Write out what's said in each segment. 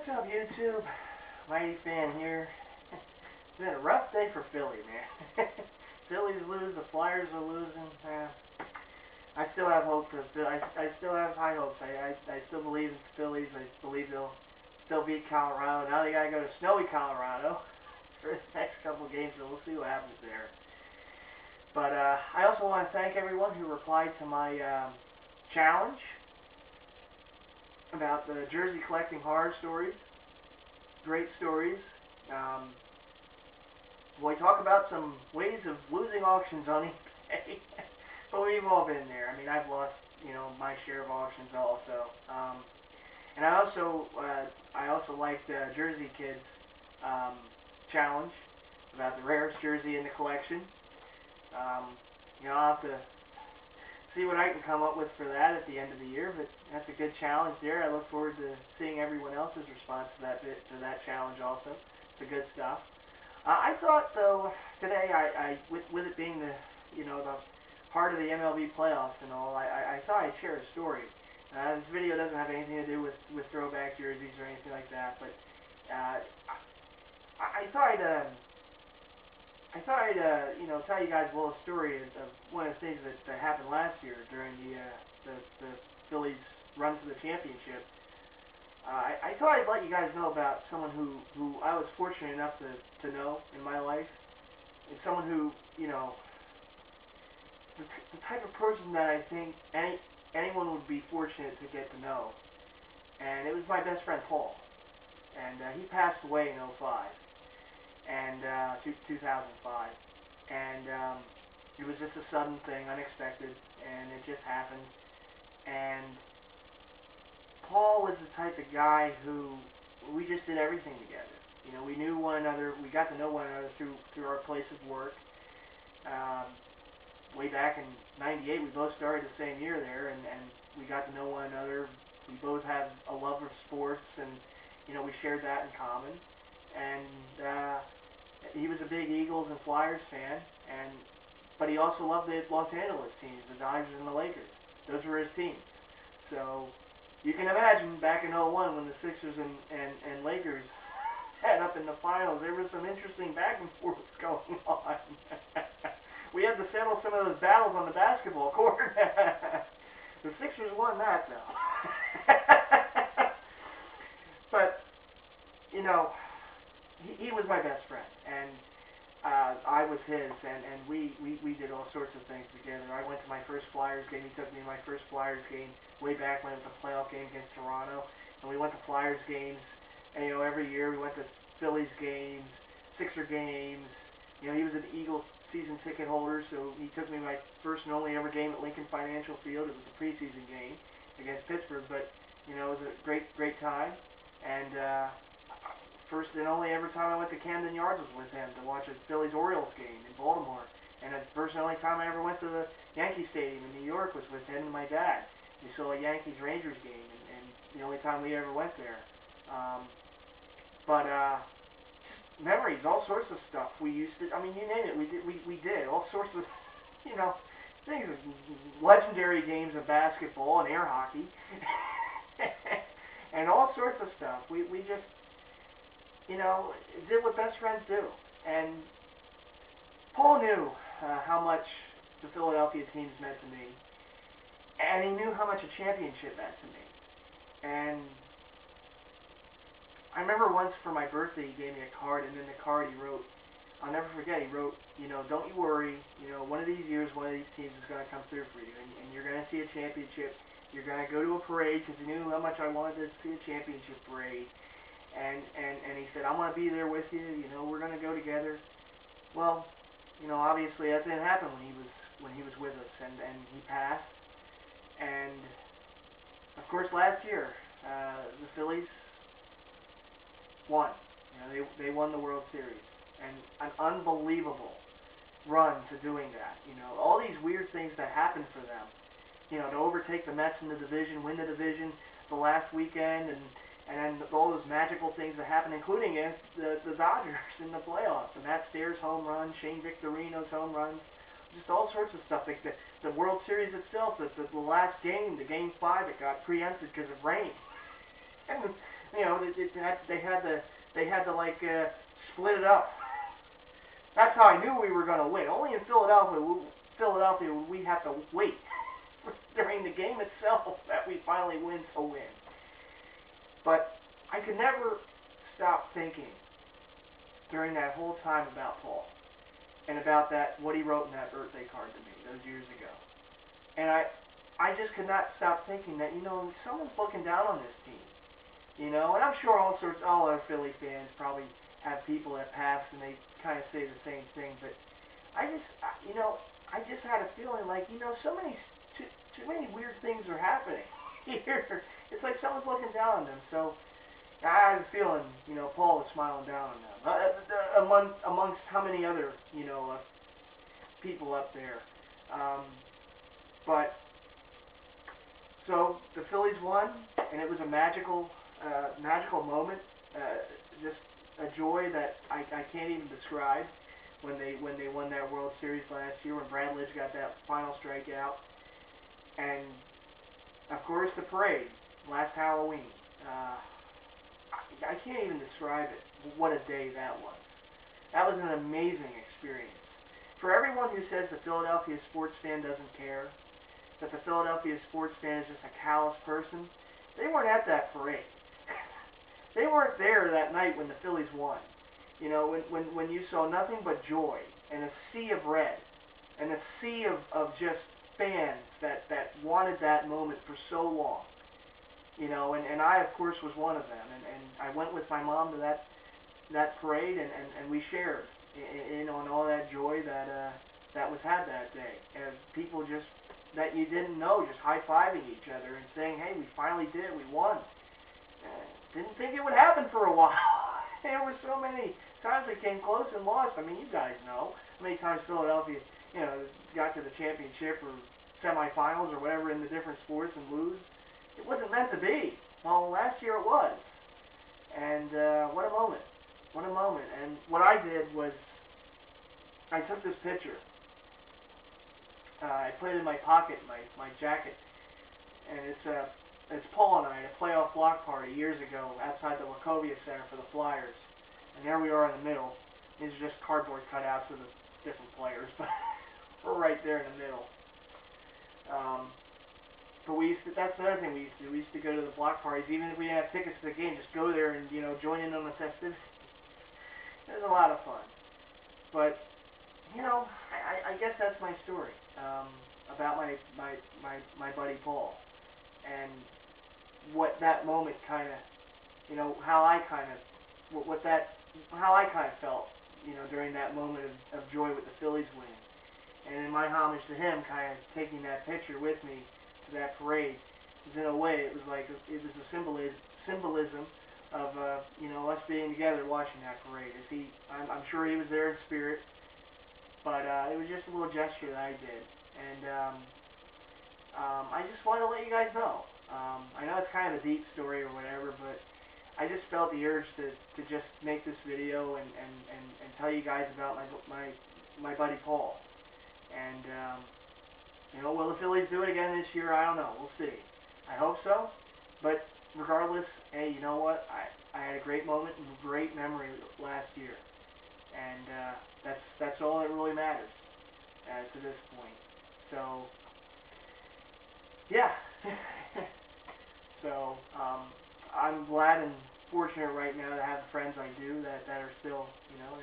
What's up, YouTube? MightyFan here. It's been a rough day for Philly, man. Phillies lose, the Flyers are losing. I still have hope for Philly. I still have high hopes. I still believe in the Phillies. I believe they'll still beat Colorado. Now they gotta go to snowy Colorado for the next couple games, so we'll see what happens there. But I also want to thank everyone who replied to my challenge about the jersey collecting horror stories. Great stories. We talk about some ways of losing auctions on eBay, but we've all been there. I mean, I've lost, my share of auctions also. And I also liked Jersey Kid's challenge about the rarest jersey in the collection. I'll have to see what I can come up with for that at the end of the year, but that's a good challenge there. I look forward to seeing everyone else's response to that challenge also. It's the good stuff. I thought, though, today, with it being the heart of the MLB playoffs and all, I thought I'd share a story. This video doesn't have anything to do with throwback jerseys or anything like that, but I thought I'd tell you guys a little story of one of the things that happened last year during the Phillies' run to the championship. I thought I'd let you guys know about someone who I was fortunate enough to know in my life. It's someone who, the type of person that I think anyone would be fortunate to get to know. And it was my best friend, Paul. And he passed away in 2005. And 2005, and it was just a sudden thing, unexpected, and it just happened. And Paul was the type of guy who we just did everything together. We knew one another. We got to know one another through our place of work. Way back in '98, we both started the same year there, and we got to know one another. We both had a love of sports, and we shared that in common. And he was a big Eagles and Flyers fan, but he also loved the Los Angeles teams, the Dodgers and the Lakers. Those were his teams. So you can imagine back in '01 when the Sixers and Lakers had up in the finals, there was some interesting back and forth going on. We had to settle some of those battles on the basketball court. The Sixers won that, though. But, he was my best friend, and I was his, and we did all sorts of things together. I went to my first Flyers game. He took me to my first Flyers game way back when it was a playoff game against Toronto, and we went to Flyers games, and every year we went to Phillies games, Sixer games. He was an Eagles season ticket holder, so he took me to my first and only ever game at Lincoln Financial Field. It was a preseason game against Pittsburgh, but it was a great time, and first and only ever time I went to Camden Yards was with him to watch a Phillies-Orioles game in Baltimore. And the first and only time I ever went to the Yankee Stadium in New York was with him and my dad. We saw a Yankees-Rangers game, and the only time we ever went there. But memories, all sorts of stuff. We used to, you name it, we did all sorts of, things. Legendary games of basketball and air hockey. And all sorts of stuff. We just, did what best friends do. And Paul knew how much the Philadelphia teams meant to me. And he knew how much a championship meant to me. And I remember once for my birthday, he gave me a card, and in the card he wrote, I'll never forget, he wrote, don't you worry, one of these years, one of these teams is going to come through for you, and you're going to see a championship. You're going to go to a parade, because he knew how much I wanted to see a championship parade. And he said, I'm going to be there with you, we're going to go together. Well, obviously that didn't happen when he was with us, and he passed. And, of course, last year, the Phillies won. They won the World Series. And an unbelievable run to doing that. All these weird things that happened for them. To overtake the Mets in the division, win the division the last weekend, and then all those magical things that happened, including against the Dodgers in the playoffs. The Matt Stairs home run, Shane Victorino's home runs, just all sorts of stuff. Like the World Series itself, the last game, the Game 5, it got preempted because of rain. And You know, they had to like split it up. That's how I knew we were going to win. Only in Philadelphia would we have to wait during the game itself that we finally win to win. But I could never stop thinking during that whole time about Paul and about what he wrote in that birthday card to me those years ago. And I just could not stop thinking that, you know, someone's looking down on this team. You know, and I'm sure all our Philly fans probably have people that pass and they kind of say the same thing, but I just had a feeling like, you know, too many weird things are happening here. It's like someone's looking down on them. So I had a feeling, you know, Paul was smiling down on them, amongst how many other, you know, people up there. But so the Phillies won, and it was a magical moment. Just a joy that I can't even describe when they won that World Series last year, when Brad Lidge got that final strikeout. And of course the parade last Halloween. I can't even describe it. What a day that was. That was an amazing experience. For everyone who says the Philadelphia sports fan doesn't care, that the Philadelphia sports fan is just a callous person, they weren't at that parade. They weren't there that night when the Phillies won. You know, when you saw nothing but joy and a sea of red and a sea of just fans that wanted that moment for so long. You know, and I, of course, was one of them. And I went with my mom to that parade, and we shared in on all that joy that was had that day. And people just, that you didn't know, just high-fiving each other and saying, hey, we finally did, we won. Didn't think it would happen for a while. There were so many times they came close and lost. I mean, you guys know how many times Philadelphia, you know, got to the championship or semifinals or whatever in the different sports and lose. It wasn't meant to be. Well, last year it was. And what a moment. What a moment. And what I did was I took this picture. I put it in my pocket, my jacket. And it's Paul and I at a playoff block party years ago outside the Wachovia Center for the Flyers. And there we are in the middle. These are just cardboard cutouts of the different players, but we're right there in the middle. But that's the other thing we used to do. We used to go to the block parties, even if we didn't have tickets to the game, just go there and, you know, join in on the festivities. It was a lot of fun. But, you know, I guess that's my story about my buddy Paul. And what that moment kind of, you know, how I kind of felt, you know, during that moment of joy with the Phillies winning. And in my homage to him, kind of taking that picture with me to that parade, because in a way it was like, it was a symbolism of, you know, us being together watching that parade. I'm sure he was there in spirit, but it was just a little gesture that I did. And I just wanted to let you guys know. I know it's kind of a deep story or whatever, but I just felt the urge to just make this video and tell you guys about my buddy Paul. And you know, will the Phillies do it again this year? I don't know. We'll see. I hope so. But regardless, hey, you know what? I had a great moment and a great memory last year, and that's all that really matters to this point. So yeah. So I'm glad and fortunate right now to have the friends I do that are still, you know,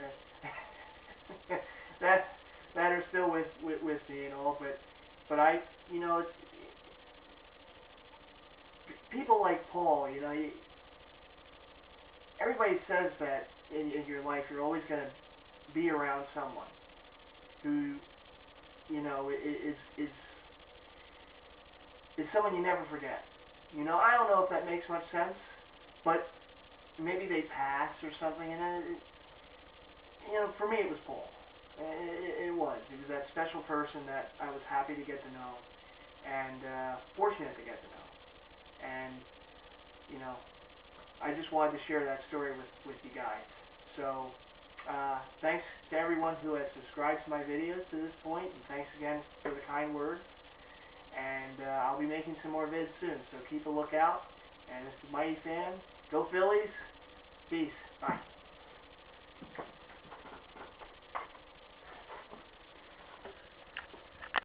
that are still with me and all. But I, you know, it's, people like Paul, you know, everybody says that in your life you're always going to be around someone who, you know, is someone you never forget. You know, I don't know if that makes much sense, but maybe they pass or something, and you know, for me it was Paul. It was that special person that I was happy to get to know, and fortunate to get to know. And, you know, I just wanted to share that story with you guys. So, thanks to everyone who has subscribed to my videos to this point, and thanks again for the kind words. And I'll be making some more vids soon, so keep a lookout. And this is MightyFan, Go Phillies. Peace. Bye.